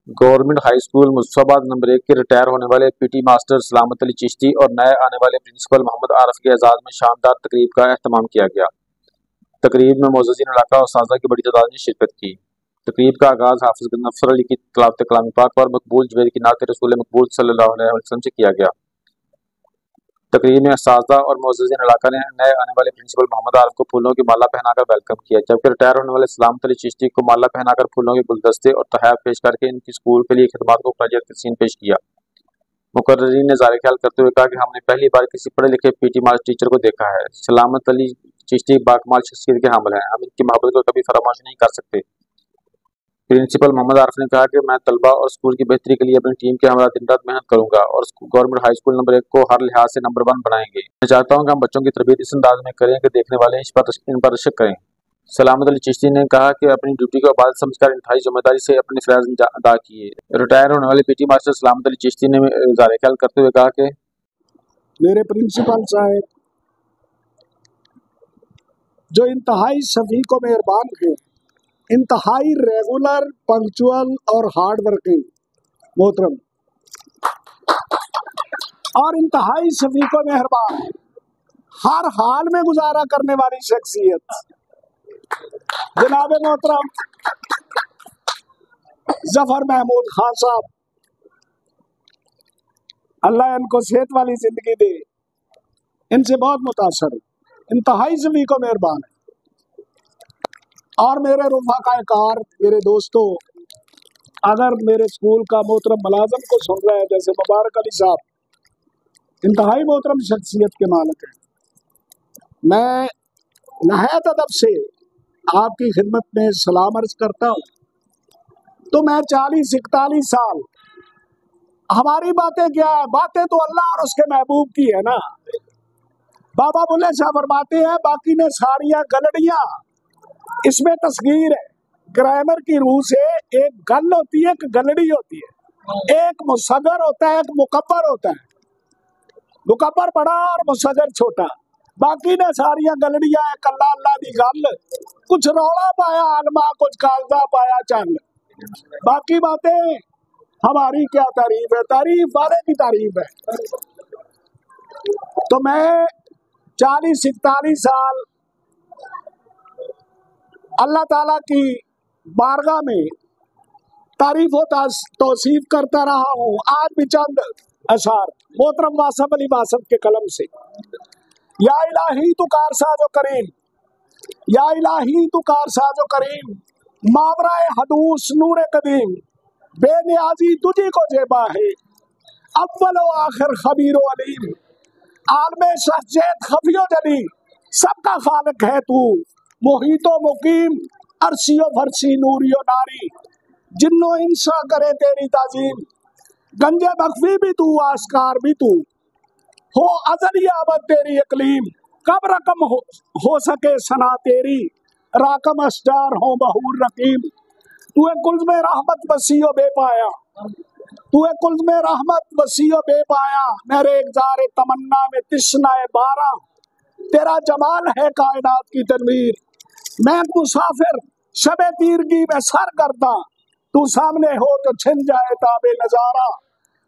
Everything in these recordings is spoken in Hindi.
Government high school Mustafabad number 1 के रिटायर होने वाले पीटी मास्टर सलामत अली चिश्ती और नए आने वाले प्रिंसिपल मोहम्मद आरफ के एजाज में शानदार तकरीब का एहतमाम किया गया। तकरीब में मोअज़्ज़िज़ीन इलाका और साज़ा की बड़ी तादाद ने शिरकत की। तकरीब का आगाज़ हाफिज़ गफ्फर अली की तिलावत कलाम पाक और मकबूल जुबैर की नात रसूल मकबूल सल्लल्लाहु अलैहि वसल्लम से किया गया। तकरीब में असातिज़ा और मोअज़्ज़िज़ीन इलाका ने नए आने वाले प्रिंसिपल मोहम्मद आरफ को फूलों की माला पहनाकर वेलकम किया, जबकि रिटायर होने वाले सलामत अली चिश्ती को माला पहनाकर फूलों के गुलदस्ते और तोहफ़े पेश करके इनकी स्कूल के लिए खिदमत को खराज तहसीन पेश किया। मुकर्रिरीन ने ज़ाहिर ख्याल करते हुए कहा कि हमने पहली बार किसी पढ़े लिखे पीटी मास्टर टीचर को देखा है। सलामत अली चिश्ती बाकमाल शख्सियत के हामिल हैं, हम इनकी मोहब्बत को कभी फरामोश नहीं कर सकते। प्रिंसिपल मोहम्मद आरफ ने कहा कि मैं तलबा और स्कूल की बेहतरी के लिए अपनी टीम के हमरा दिन रात मेहनत करूंगा और गवर्नमेंट हाई स्कूल नंबर 1 को हर लिहाज से नंबर 1 बनाएंगे। मैं चाहता हूं कि हम बच्चों की तरबियत इस अंदाज में करें कि देखने वाले इन पर शक करें। सलामत अली चिश्ती ने कहा कि अपनी ड्यूटी को इबादत समझकर इंतहाई जिम्मेदारी से अपने फराइज़ अदा किए। रिटायर होने वाले पीटी मास्टर सलामत अली चिश्ती ने ज़ाहिर ख्याल करते हुए कहा कि मेरे प्रिंसिपल साहब जो इंतहाई शफीक व मेहरबान थे, इंतहाई रेगुलर, पंक्चुअल और हार्ड वर्किंग मोहतरम, और इंतहाई शफीक व मेहरबान, हर हाल में गुजारा करने वाली शख्सियत जनाब मोहतरम जफर महमूद खान साहब, अल्लाह इनको सेहत वाली जिंदगी दे। इनसे बहुत मुतासर, इंतहाई शफीक व मेहरबान है। और मेरे रुफ़ाक़ाए-कार, मेरे दोस्तों, अगर मेरे स्कूल का मोहतरम मुलाज़िम को सुन रहे हैं, जैसे मुबारक अली साहब, इंतहाई मोहतरम शख्सियत के मालिक हैं। मैं नहायत अदब से आपकी खिदमत में सलाम अर्ज करता हूँ। तो मैं 40-41 साल, हमारी बातें क्या है, बातें तो अल्लाह और उसके महबूब की है ना। बाबा बुल्ले साहब फरमाते हैं, बाकी ने सारियाँ गलड़ियाँ, इसमें तस्गीर है। ग्रामर की रूह से एक गल होती है, एक गलड़ी होती है, एक मुसगर होता है, एक मुकब्बर होता है। मुकब्बर बड़ा और मुसगर छोटा, बाकी ने सारियाँ गलड़ियाँ, एक अल्लाह अल्लाह दी गल, कुछ रौला पाया आलमा, कुछ कागजा पाया चल। बाकी बातें हमारी क्या तारीफ है, तारीफ वाले की तारीफ है। तो मैं 40-41 साल अल्लाह ताला की बारगाह में तारीफ व तौसीफ करता रहा हूँ। आज भी चंद अशार मोहतरम वासफ अली वासफ के कलम से। या इलाही तू कारसाज़ो करीम, या इलाही तू कारसाज़ो करीम, मावराए हदूस नूर कदीम, बेनियाजी तुझी को जेबा है, अव्वल व आखिर खबीर व अलीम, आलमे शख्सियत खफियो जली, सबका खालिक है तू, मोहितो मुकीम, अरसियो फरसी नूरियो नारी, जिन्नो इंसा करे तेरी ताजीम, गंजे मखफी भी तू, आस्कार भी तू, हो अजली आबद तेरी अकलीम, कब रकम हो सके सना तेरी, राकम अस्टार हो बहूर रकीम, तू कुल्ज़ में रहमत वसीयो बेपाया, तू कुल्ज़ में रहमत वसीयो बेपाया, मेरे इक़्ज़ार तमन्ना में तिश्नाए बारा, तेरा जमाल है कायनात की तनवीर, मैं मुसाफिर शबे तीरगी में सर करता, तू सामने हो तो छिन जाए ताबे नजारा,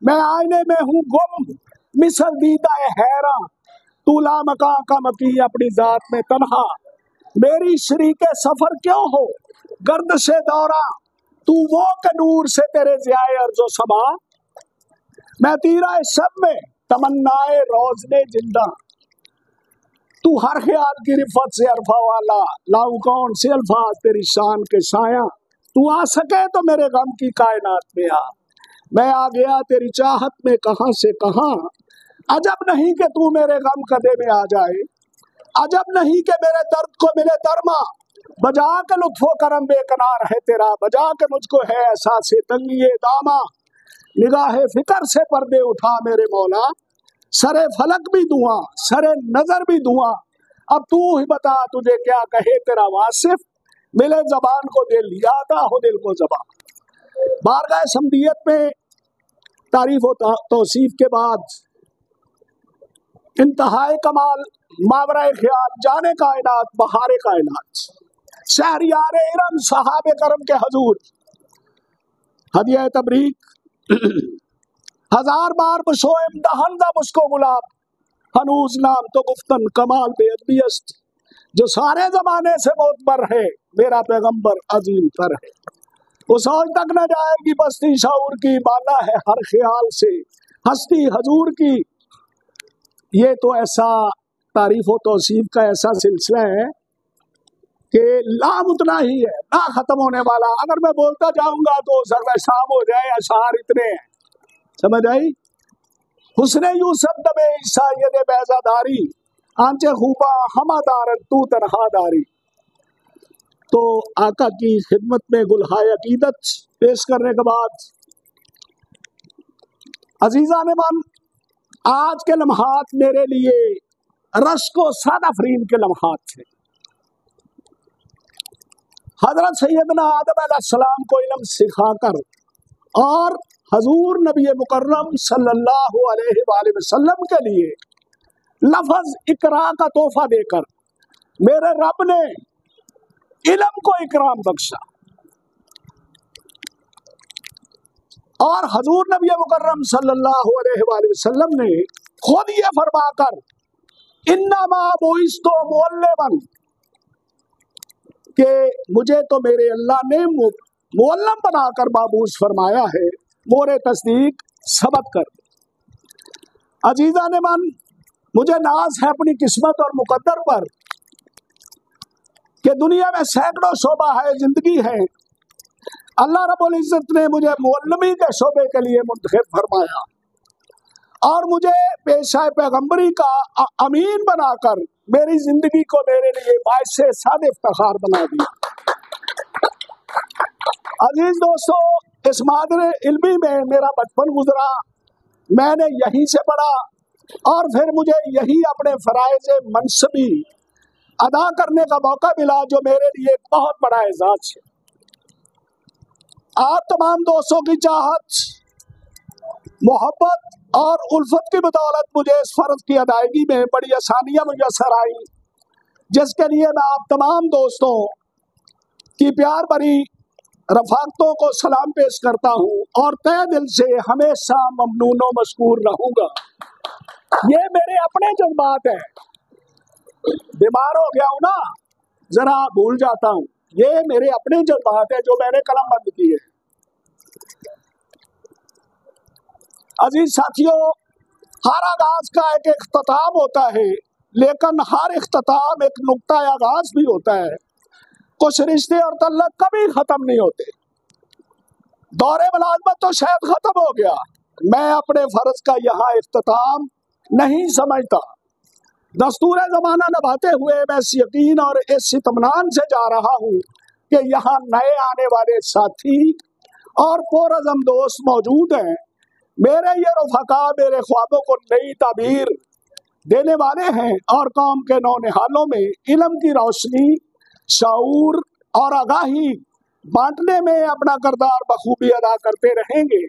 मैं आईने में हूँ गुम मिसल दीदा हैरा, तू लामका का मकी अपनी जात में तन्हा, मेरी शरीके सफर क्यों हो गर्द से दौरा, तू वो के नूर से तेरे ज़ियाए अर्ज़ो समा, मैं तीरा सब में तमन्नाए रोज़ने जिंदा, तू हर ख्याल की रिफत से अरफा वाला, लाऊं कौन से अल्फाज तेरी शान के साया, तू आ सके तो मेरे गम की कायनात में आ, मैं आ गया तेरी चाहत में कहां से कहां, अजब नहीं कि तू मेरे गम कदे में आ जाए, अजब नहीं कि मेरे दर्द को मिले दरमा, बजा के लुत्फो करम बेकरार है तेरा, बजा के मुझको है एहसास तंगिए दामा, निगाहे फिक्र से पर्दे उठा मेरे मौला, सरे फलक भी दुआ सरे नजर भी दुआ, अब तू ही बता तुझे क्या कहे तेरा वासिफ, मिले जबान को दिल यादा हो दिल को जबान। बारगाह समदियत में तारीफ व तौसीफ के बाद इंतहाए कमाल, मावराए ख्याल, जाने कायनात, बहारे कायनात, शहरियार इरम, सहाबे करम के हजूर, हदिया तबरीक हजार बार बशोएम दहंदा मुझको गुलाब हनूज नाम तो गुफ्तन कमाल बेअदबियस्त, जो सारे जमाने से मोतबर है मेरा पैगंबर अजीम तर है। वो सोच तक न जाएगी बस्ती शऊर की, बाला है हर ख्याल से हस्ती हजूर की। ये तो ऐसा तारीफ व तौसीफ का ऐसा सिलसिला है कि लाम उतना ही है, ना खत्म होने वाला। अगर मैं बोलता जाऊंगा तो सर्वे शाम हो जाए, अशार इतने हैं, समझ आई। हुस्ने यूसुफ दबे ईसा यदे बैजादारी, आंचे खूबा हमादार तू तनहादारी। तो आका की खिदमत में गुलहाय अकीदत पेश करने के बाद अजीजा ने मन, आज के लम्हात मेरे लिए रश्क व सादाफरीन के लम्हात थे। हजरत सैयदना आदम अलैहिस्सलाम को इल्म सिखाकर और हजूर नबी मुकर्रम सल्लल्लाहु अलैहि वसल्लम के लिए लफ्ज इकरा का तोहफा देकर मेरे रब ने इल्म को इकराम बख्शा। और हजूर नबी मुकर्रम सल्लल्लाहु अलैहि वसल्लम ने खुद ये फरमाकर इन्नमा बुइस्तु मुअल्लिमन, कि मुझे तो मेरे अल्लाह ने मुअल्लम बनाकर माबूस फरमाया है, मोरे तस्दीक सबक कर। अजीजा ने मन, मुझे नाज है अपनी किस्मत और मुकद्दर पर कि दुनिया में सैकड़ों शोबा है, जिंदगी है, अल्लाह रब्बुल इज्जत ने मुझे मुअल्लमी के शोबे के लिए मुंतखब फरमाया और मुझे पेशा पैगंबरी का अमीन बनाकर मेरी जिंदगी को मेरे लिए बाइसे साद इफ्तिखार बना दिया। अजीज दोस्तों, इस मादरे इल्मी में मेरा बचपन गुजरा, मैंने यहीं से पढ़ा और फिर मुझे यही अपने फराइज मनसबी अदा करने का मौका मिला, जो मेरे लिए बहुत बड़ा एजाज है। आप तमाम दोस्तों की चाहत, मोहब्बत और उल्फत की बदौलत मुझे इस फर्ज की अदायगी में बड़ी आसानियां मुयसर आई, जिसके लिए मैं आप तमाम दोस्तों की प्यार भरी रफ़ाकतों को सलाम पेश करता हूँ और तहे दिल से हमेशा ममनून व मशकूर रहूँगा। ये मेरे अपने जज्बात हैं, बीमार हो गया हूँ ना, जरा भूल जाता हूँ। ये मेरे अपने जज्बात हैं जो मैंने कलम बंद की है। अजीज साथियों, हर आगाज का एक इख्तिताम होता है, लेकिन हर इख्तिताम एक नुक्ता आगाज भी होता है। कुछ रिश्ते और तल्लक कभी खत्म नहीं होते। दौरे मुलाजमत तो शायद खत्म हो गया, मैं अपने फर्ज का यहाँ इख्तिताम नहीं समझता। दस्तूर जमाना निभाते हुए मैं इस यकीन और इस इत्मीनान से जा रहा हूँ कि यहाँ नए आने वाले साथी और पुरअज़म दोस्त मौजूद हैं। मेरे ये रफ़ाका मेरे ख्वाबों को नई ताबीर देने वाले हैं और कौम के नौनिहालों में इल्म की रोशनी, शऊर और आगाही बांटने में अपना किरदार बखूबी अदा करते रहेंगे।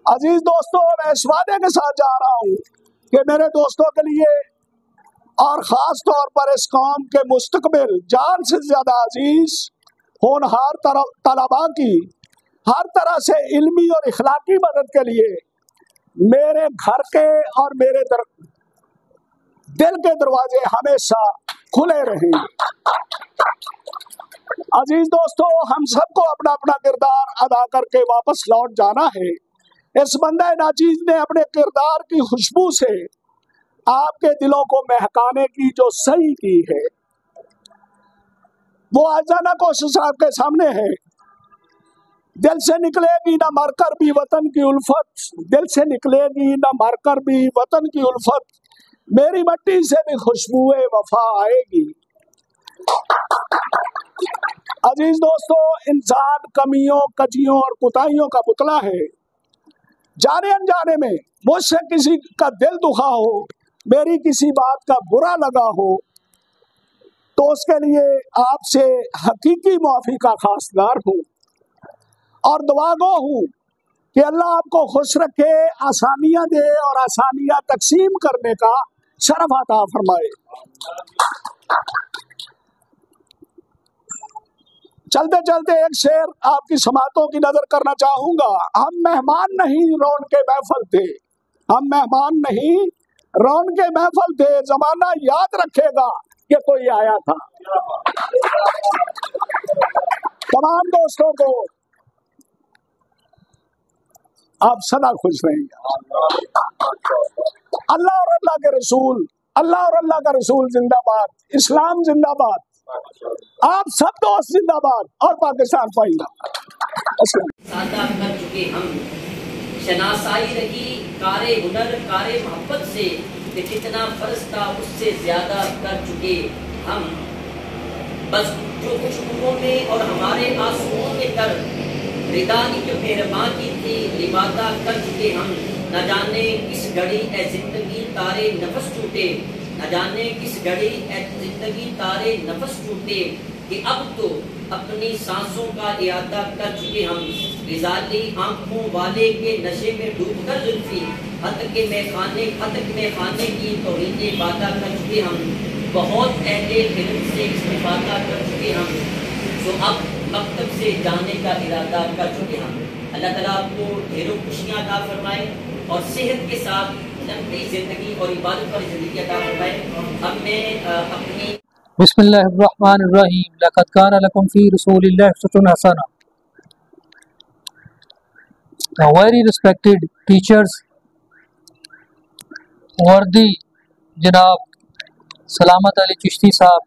अजीज दोस्तों, मैं इस वादे के साथ जा रहा हूँ कि मेरे दोस्तों के लिए और ख़ास तौर पर इस कौम के मुस्तकबिल जान से ज़्यादा अजीज होनहार तलबा की हर तरह से इल्मी और इखलाकी मदद के लिए मेरे घर के और मेरे दिल के दरवाजे हमेशा खुले रहेंगे। अजीज दोस्तों, हम सबको अपना अपना किरदार अदा करके वापस लौट जाना है। इस बंदा नाचीज ने अपने किरदार की खुशबू से आपके दिलों को महकाने की जो सही की है, वो आजाना कोशिश आपके सामने है। दिल से निकलेगी ना मरकर भी वतन की उल्फत, दिल से निकलेगी ना मरकर भी वतन की उल्फत, मेरी मट्टी से भी खुशबुए वफा आएगी। अजीज दोस्तों, इंसान कमियों, कजियों और कुताहियों का पुतला है। जाने अनजाने में मुझसे किसी का दिल दुखा हो, मेरी किसी बात का बुरा लगा हो, तो उसके लिए आपसे हकीकी माफी का खासदार हूँ और दुआगो हूँ कि अल्लाह आपको खुश रखे, आसानियां दे और आसानियां तकसीम करने का शरफ अता फरमाए। चलते चलते एक शेर आपकी समातों की नजर करना चाहूंगा। हम मेहमान नहीं रौन के महफल थे, हम मेहमान नहीं रौन के महफल थे, जमाना याद रखेगा कि कोई आया था। तमाम दोस्तों को आप सदा खुश रहेंगे। अल्लाह और अल्लाह के रसूल, अल्लाह और अल्लाह का रसूल जिंदाबाद, इस्लाम जिंदाबाद, आप सब दोस्त जिंदाबाद और पाकिस्तान जिंदाबाद। सादा कर चुके हम, शनासाई रही कारे हुनर कारे मोहब्बत से कि कितना फर्ज था उससे ज्यादा कर चुके हम। बस जो कुछ उन्होंने और हमारे आंसुओं के तर रिदा की जो मेहरबान की थी लिबादा कर चुके हम। न जाने किस घड़ी ए जिंदगी तारे नफस टूटे, न जाने किस घड़ी ए जिंदगी तारे नफस टूटे कि अब तो अपनी सांसों का इरादा कर चुके हम। रिजाली आंखों वाले के नशे में डूब कर जुल्फी हद के खाने की तौहीने वादा कर चुके हम। बहुत अहले फिल्म से इस्तिफादा कर चुके हम, तो अब मकतब से जाने का इरादा कर चुके हम। अल्लाह ताला आपको ढेरों खुशियाँ अता फरमाए और सेहत के साथ लंबी जिंदगी और इबादत वाली जिंदगी अता फरमाए। अब मैं अपनी बिस्मिल्लाहिर्रहमानिर्रहीम लक़द कान लकुम फ़ी रसूलिल्लाहि उस्वतुन हसना। वेरी रिस्पेक्टेड टीचर्स, वर्दी जनाब सलामत अली चिश्ती साहब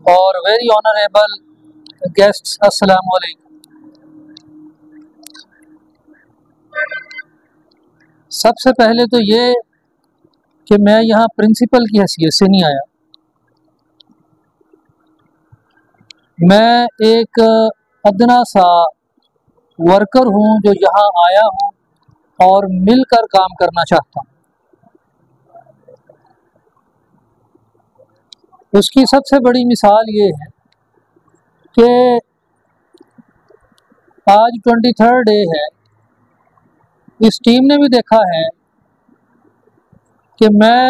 और वेरी ऑनरेबल गेस्ट्स, अस्सलाम वालेकुम। सबसे पहले तो ये कि मैं यहाँ प्रिंसिपल की हैसियत से नहीं आया, मैं एक अदना सा वर्कर हूँ जो यहाँ आया हूँ और मिलकर काम करना चाहता हूँ। उसकी सबसे बड़ी मिसाल ये है कि आज 23rd डे है। इस टीम ने भी देखा है कि मैं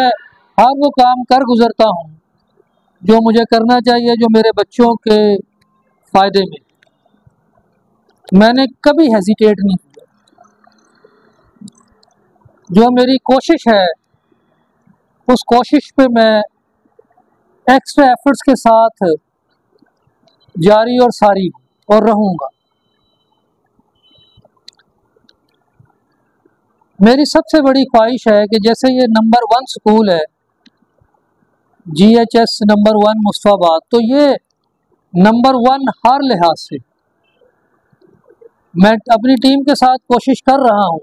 हर वो काम कर गुजरता हूँ जो मुझे करना चाहिए, जो मेरे बच्चों के फ़ायदे में। मैंने कभी हेजिटेट नहीं किया। जो मेरी कोशिश है उस कोशिश पे मैं एक्स्ट्रा एफर्ट्स के साथ जारी और सारी हूँ और रहूँगा। मेरी सबसे बड़ी ख्वाहिश है कि जैसे ये नंबर 1 स्कूल है GHS नंबर 1 मुस्तफाबाद, तो ये नंबर 1 हर लिहाज से। मैं अपनी टीम के साथ कोशिश कर रहा हूँ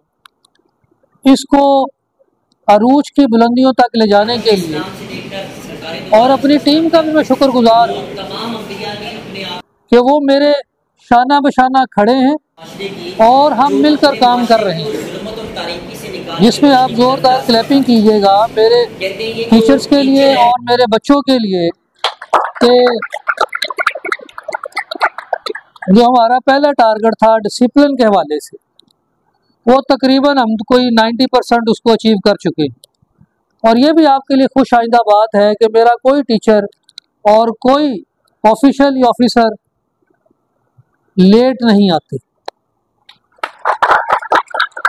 इसको अरूज की बुलंदियों तक ले जाने के लिए, और अपनी टीम का भी मैं शुक्रगुजार हूँ कि वो मेरे शाना बशाना खड़े हैं और हम मिलकर काम कर रहे हैं, जिसमें आप ज़ोरदार क्लैपिंग कीजिएगा मेरे टीचर्स के लिए और मेरे बच्चों के लिए कि जो हमारा पहला टारगेट था डिसिप्लिन के हवाले से, वो तकरीबन हम कोई 90% उसको अचीव कर चुके हैं। और ये भी आपके लिए खुश आइंदा बात है कि मेरा कोई टीचर और कोई ऑफिशियल या ऑफिसर लेट नहीं आते।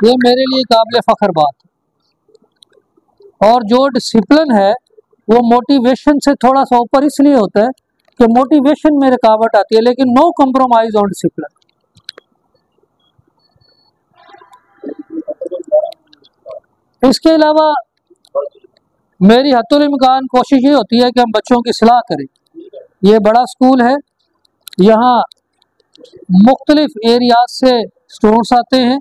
ये मेरे लिए काबिल फ़ख्र बात है। और जो डिसिप्लिन है वो मोटिवेशन से थोड़ा सा ऊपर इसलिए होता है कि मोटिवेशन में रुकावट आती है, लेकिन नो कॉम्प्रोमाइज़ ऑन डिसिप्लिन। इसके अलावा मेरी हद्दुल इम्कान कोशिश ये होती है कि हम बच्चों की सलाह करें। ये बड़ा स्कूल है, यहाँ मुख्तलिफ एरियाज से स्टूडेंट्स आते हैं।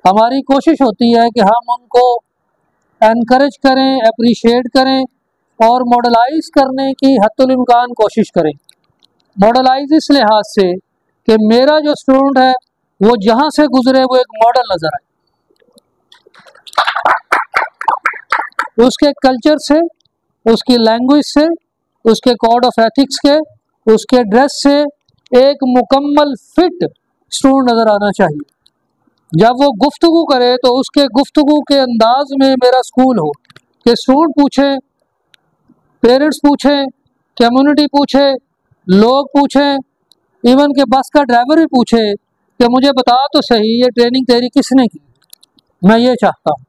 हमारी कोशिश होती है कि हम उनको एनकरेज करें, अप्रिशिएट करें और मॉडलाइज करने की हद्दुल इम्कान कोशिश करें। मॉडलाइज इस लिहाज से कि मेरा जो स्टूडेंट है वो जहाँ से गुजरे वो एक मॉडल नज़र आए, उसके कल्चर से, उसकी लैंग्वेज से, उसके कोड ऑफ एथिक्स के, उसके ड्रेस से एक मुकम्मल फिट स्टूडेंट नज़र आना चाहिए। जब वो गुफ्तगू करे तो उसके गुफ्तगू के अंदाज में मेरा स्कूल हो कि स्टूडेंट पूछे, पेरेंट्स पूछें कम्युनिटी पूछे, लोग पूछें, इवन के बस का ड्राइवर भी पूछे कि मुझे बता तो सही ये ट्रेनिंग तेरी किसने की। मैं ये चाहता हूँ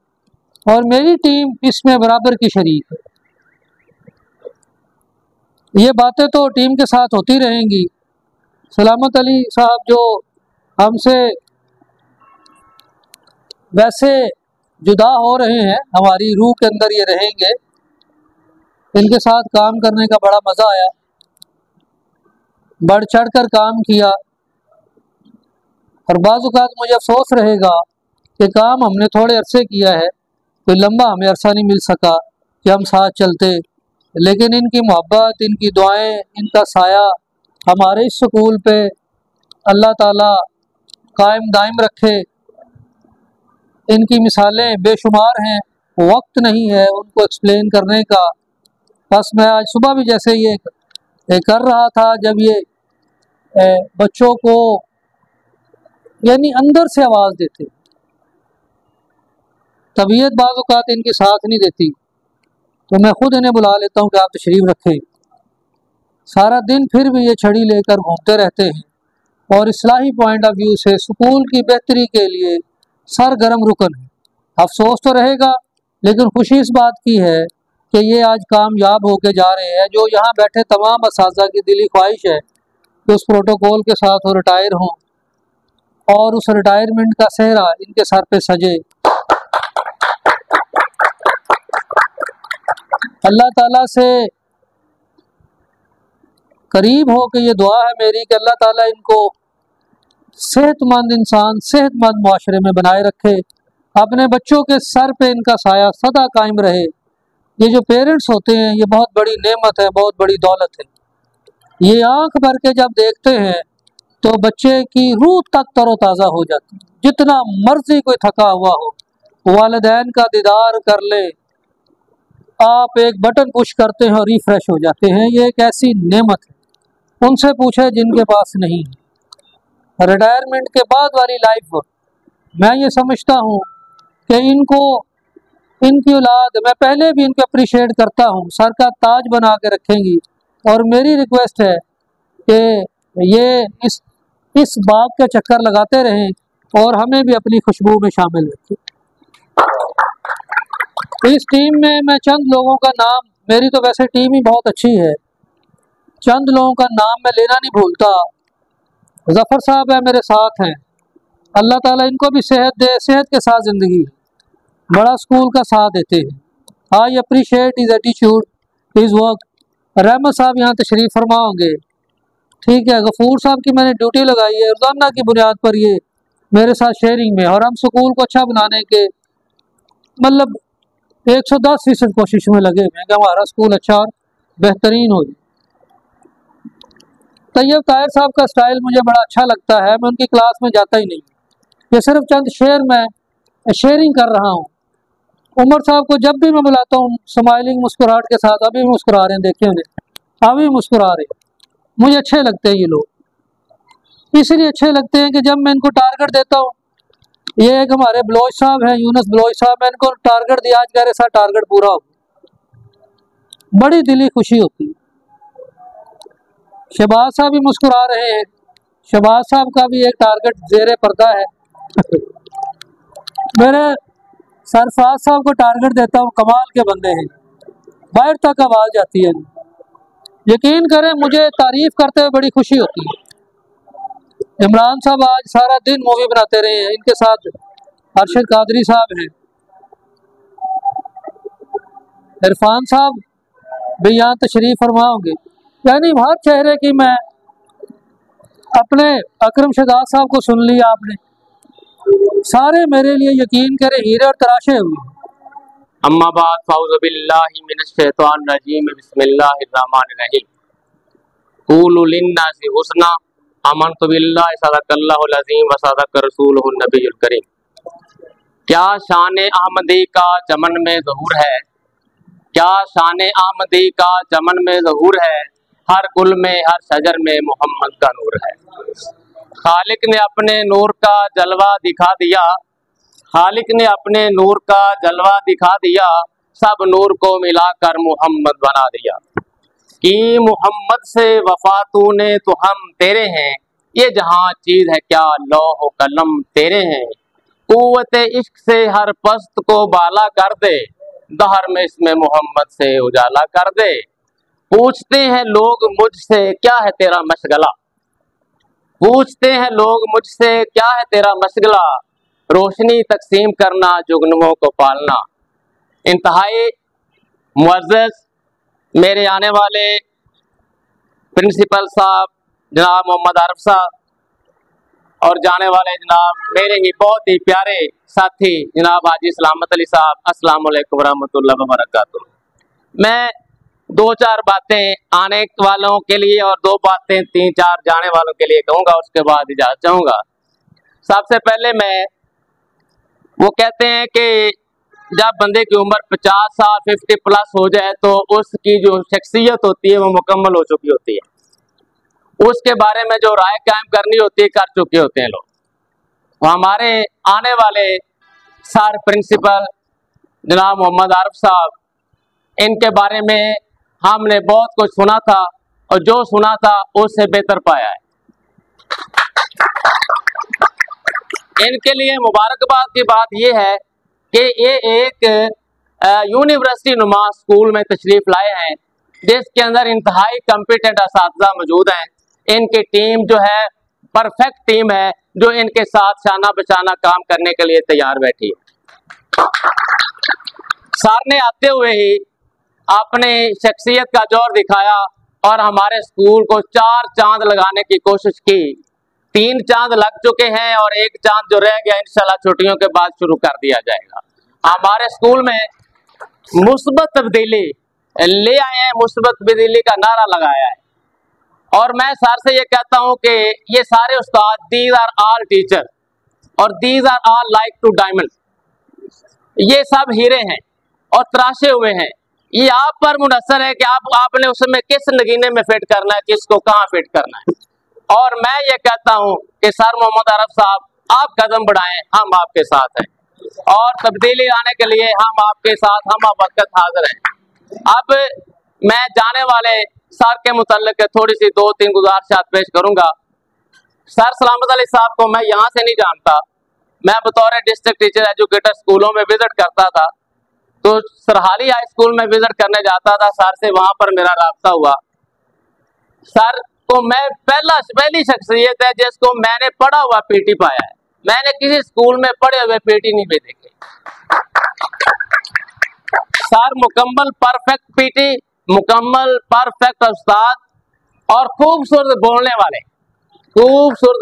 और मेरी टीम इसमें बराबर की शरीक है। ये बातें तो टीम के साथ होती रहेंगी। सलामत अली साहब जो हमसे वैसे जुदा हो रहे हैं, हमारी रूह के अंदर ये रहेंगे। इनके साथ काम करने का बड़ा मज़ा आया, बढ़ चढ़ कर काम किया और बाज़ औक़ात मुझे अफसोस रहेगा कि काम हमने थोड़े अरसे किया है, कोई लंबा हमें अरसा नहीं मिल सका कि हम साथ चलते, लेकिन इनकी मोहब्बत, इनकी दुआएं, इनका साया हमारे इस स्कूल पे अल्लाह ताला कायम दायम रखे। इनकी मिसालें बेशुमार हैं, वक्त नहीं है उनको एक्सप्लेन करने का। बस मैं आज सुबह भी जैसे ये कर रहा था, जब ये बच्चों को यानी अंदर से आवाज़ देते, तबीयत बाज़ औक़ात इनकी साथ नहीं देती, तो मैं खुद इन्हें बुला लेता हूँ कि आप तशरीफ़ रखें। सारा दिन फिर भी ये छड़ी लेकर घूमते रहते हैं और इस्लाही पॉइंट ऑफ व्यू से स्कूल की बेहतरी के लिए सरगर्म रुकन है। अफसोस तो रहेगा, लेकिन खुशी इस बात की है कि ये आज कामयाब होके जा रहे हैं। जो यहाँ बैठे तमाम असातिज़ा की दिली ख्वाहिश है कि उस प्रोटोकॉल के साथ वो रिटायर हों और उस रिटायरमेंट का सेहरा इनके सर पे सजे। अल्लाह ताला से करीब हो के ये दुआ है मेरी कि अल्लाह ताला इनको सेहतमंद इंसान, सेहतमंद मुआशरे में बनाए रखे। अपने बच्चों के सर पे इनका साया सदा कायम रहे। ये जो पेरेंट्स होते हैं ये बहुत बड़ी नेमत है, बहुत बड़ी दौलत है। ये आंख भर के जब देखते हैं तो बच्चे की रूह तक तरोताज़ा हो जाती है। जितना मर्जी कोई थका हुआ हो, वालिदैन का दीदार कर ले, आप एक बटन पुश करते हैं और रिफ्रेश हो जाते हैं। ये एक ऐसी नेमत है, उनसे पूछे जिनके पास नहीं है। रिटायरमेंट के बाद वाली लाइफ मैं ये समझता हूँ कि इनको, इनकी औलाद, मैं पहले भी इनको अप्रिशिएट करता हूँ, सर का ताज बना के रखेंगी। और मेरी रिक्वेस्ट है कि ये इस बाग के चक्कर लगाते रहें और हमें भी अपनी खुशबू में शामिल रखें। इस टीम में मैं चंद लोगों का नाम, मेरी तो वैसे टीम ही बहुत अच्छी है, चंद लोगों का नाम मैं लेना नहीं भूलता। जफ़र साहब है, मेरे साथ हैं, अल्लाह ताला इनको भी सेहत दे, सेहत के साथ ज़िंदगी, बड़ा स्कूल का साथ देते हैं। I appreciate his attitude, his work. रहमत साहब यहाँ तशरीफ़ फरमा होंगे, ठीक है। गफूर साहब की मैंने ड्यूटी लगाई है रोज़ाना की बुनियाद पर, ये मेरे साथ शेयरिंग में, और हम स्कूल को अच्छा बनाने के मतलब 110% कोशिश में लगे हुए हैं कि हमारा स्कूल अच्छा और बेहतरीन हो जाए। तैयब ताहिर साहब का स्टाइल मुझे बड़ा अच्छा लगता है, मैं उनकी क्लास में जाता ही नहीं, ये सिर्फ चंद शेर मैं शेयरिंग कर रहा हूँ। उमर साहब को जब भी मैं बुलाता हूँ स्माइलिंग, मुस्कुराहट के साथ, अभी भी मुस्कुरा रहे हैं, देखिए उन्हें अभी मुस्कुरा रहे हैं। मुझे अच्छे लगते हैं ये लोग, इसलिए अच्छे लगते हैं कि जब मैं इनको टारगेट देता हूँ, ये एक हमारे बलोच साहब हैं, यूनुस बलोच साहब, मैं इनको टारगेट दिया, आज कह रहे सर टारगेट पूरा हो, बड़ी दिली खुशी होती है। शहबाज साहब भी मुस्कुरा रहे हैं, शहबाज साहब का भी एक टारगेट ज़ेरे पर्दा है। मेरे सरफराज साहब को टारगेट देता हूँ, कमाल के बंदे हैं, बाहर तक आवाज़ जाती है। यकीन करें मुझे तारीफ करते हुए बड़ी खुशी होती है। इमरान साहब आज सारा दिन मूवी बनाते रहे हैं, इनके साथ अरशद कादरी साहब हैं, इरफान साहब भी यहाँ तशरीफ फरमा होंगे। यानी हर चेहरे की, मैं अपने अकरम शहजाद साहब को सुन लिया आपने, सारे मेरे लिए यकीन करें हीरे और तराशे हुए। अम्मा बाद फ़ाउज़ु बिल्लाहि मिनश शैतानिर रजीम, बिस्मिल्लाहिर रहमानिर रहीम। क़ूलू लिन्नासि हुस्ना, आमनतु बिल्लाहि सदक़ल्लाहुल अज़ीम व सदक़ रसूलुहुन नबियुल करीम। क्या शान अहमदी का चमन में ज़हूर है, क्या शान अहमदी का चमन में ज़हूर है, हर गुल में हर शजर में मोहम्मद का नूर है। खालिक ने अपने नूर का जलवा दिखा दिया, खालिक ने अपने नूर का जलवा दिखा दिया, सब नूर को मिलाकर मोहम्मद बना दिया। कि मोहम्मद से वफा तूने तो हम तेरे हैं, ये जहां चीज है क्या लौह कलम तेरे हैं। कुव्वत इश्क से हर पस्त को बाला कर दे, दहर में इसमें मोहम्मद से उजाला कर दे। पूछते हैं लोग मुझसे क्या है तेरा मशगला, पूछते हैं लोग मुझसे क्या है तेरा मशगला, रोशनी तकसीम करना जुगनुओं को पालना। इंतहाई मुअज़्ज़ज़ मेरे आने वाले प्रिंसिपल साहब जनाब मोहम्मद आरिफ साहब और जाने वाले जनाब मेरे ही बहुत ही प्यारे साथी जनाब हाजी सलामत अली साहब, अस्सलाम वालेकुम रहमतुल्लाहि व बरकातुहू। मैं दो चार बातें आने वालों के लिए और दो बातें तीन चार जाने वालों के लिए कहूँगा, उसके बाद इजाज़त चाहूँगा। सबसे पहले मैं वो कहते हैं कि जब बंदे की उम्र 50 साल 50 प्लस हो जाए तो उसकी जो शख्सियत होती है वो मुकम्मल हो चुकी होती है, उसके बारे में जो राय कायम करनी होती है कर चुके होते हैं लोग। तो हमारे आने वाले सर प्रिंसिपल जनाब मोहम्मद आरिफ साहब, इनके बारे में हमने बहुत कुछ सुना था और जो सुना था उससे बेहतर पाया है। इनके लिए मुबारकबाद की बात यह है कि ये एक यूनिवर्सिटी नुमा स्कूल में तशरीफ लाए हैं जिसके अंदर इंतहाई कॉम्पिटेंट असातिज़ा मौजूद हैं। इनकी टीम जो है परफेक्ट टीम है जो इनके साथ शाना बशाना काम करने के लिए तैयार बैठी है। सर ने आते हुए ही अपने शख्सियत का जोर दिखाया और हमारे स्कूल को 4 चांद लगाने की कोशिश की। 3 चांद लग चुके हैं और 1 चांद जो रह गया इंशाल्लाह छुट्टियों के बाद शुरू कर दिया जाएगा। हमारे स्कूल में मुस्बत तब्दीली ले आए हैं, मुस्बत तब्दीली का नारा लगाया है। और मैं सर से ये कहता हूँ कि ये सारे उस्ताद दीज आर ऑल टीचर और these are all like to diamond, ये सब हीरे हैं और तराशे हुए हैं। ये आप पर मुनहसर है कि आपने उसमें किस नगीने में फिट करना है, किसको कहाँ फिट करना है। और मैं ये कहता हूँ कि सर मोहम्मद आरिफ साहब आप कदम बढ़ाएं, हम आपके साथ हैं और तब्दीली लाने के लिए हम आपके साथ हम वक्त हाजिर हैं। अब मैं जाने वाले सर के मुतल्लिक थोड़ी सी 2-3 गुजारिशात पेश करूंगा। सर सलामत अली साहब को मैं यहाँ से नहीं जानता, मैं बतौर डिस्ट्रिक्ट टीचर एजुकेटर स्कूलों में विजिट करता था, तो सरहाली हाई स्कूल में विजिट करने जाता था सर से, वहां पर मेरा राब्ता हुआ। सर को मैं पहली शख्सियत है जिसको मैंने पढ़ा हुआ पीटी पाया है, मैंने किसी स्कूल में पढ़े हुए पीटी नहीं भी देखे। सर मुकम्मल परफेक्ट पीटी, मुकम्मल परफेक्ट उस्ताद और खूबसूरत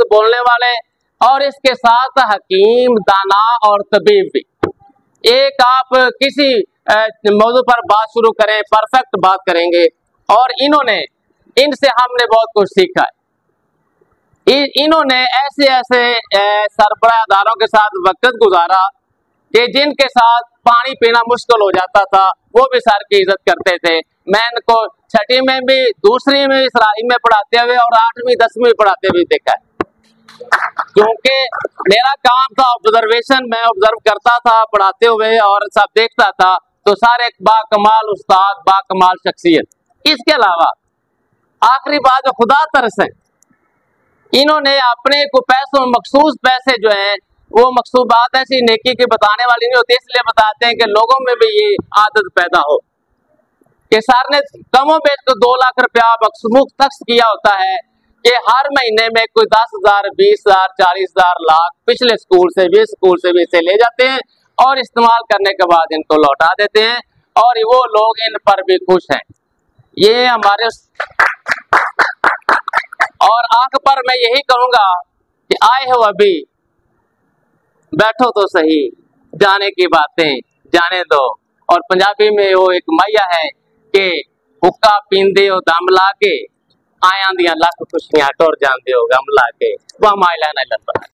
बोलने वाले और इसके साथ हकीम, दाना और तबीब भी। एक आप किसी मौजू पर बात शुरू करें परफेक्ट बात करेंगे और इनसे हमने बहुत कुछ सीखा है। इन्होंने ऐसे सरबराहदारों के साथ वक्त गुजारा कि जिनके साथ पानी पीना मुश्किल हो जाता था वो भी सर की इज्जत करते थे। मैं इनको 6ठी में भी, दूसरी में भी, सराही में पढ़ाते हुए और 8वीं 10वीं में पढ़ाते हुए देखा है, क्योंकि मेरा काम था ऑब्जर्वेशन, मैं ऑब्जर्व करता था पढ़ाते हुए और सब देखता था। तो सर एक बाकमाल उस्ताद, बाकमाल शख्सियत। इसके अलावा आखिरी बात जो खुदा तरस है, इन्होंने अपने को पैसों मखसूस पैसे जो हैं वो मकसूबात ऐसी नेकी की बताने वाली नहीं होती, इसलिए बताते हैं कि लोगों में भी ये आदत पैदा हो कि सर ने कमों बेच को 2 लाख रुपया मकसूद तख्त किया होता है कि हर महीने में कोई 10,000, 20,000, 40,000 लाख पिछले स्कूल से भी, स्कूल से भी इसे ले जाते हैं और इस्तेमाल करने के बाद इनको लौटा देते हैं और वो लोग इन पर भी खुश हैं। ये हमारे और आंख पर मैं यही कहूंगा कि आए हो अभी, बैठो तो सही, जाने की बातें जाने दो। और पंजाबी में वो एक मैया है कि हुक्का पींदे हो दम ला के, आया दियां लख खुशियां टुर जांदे हो गम ला के। वह माइला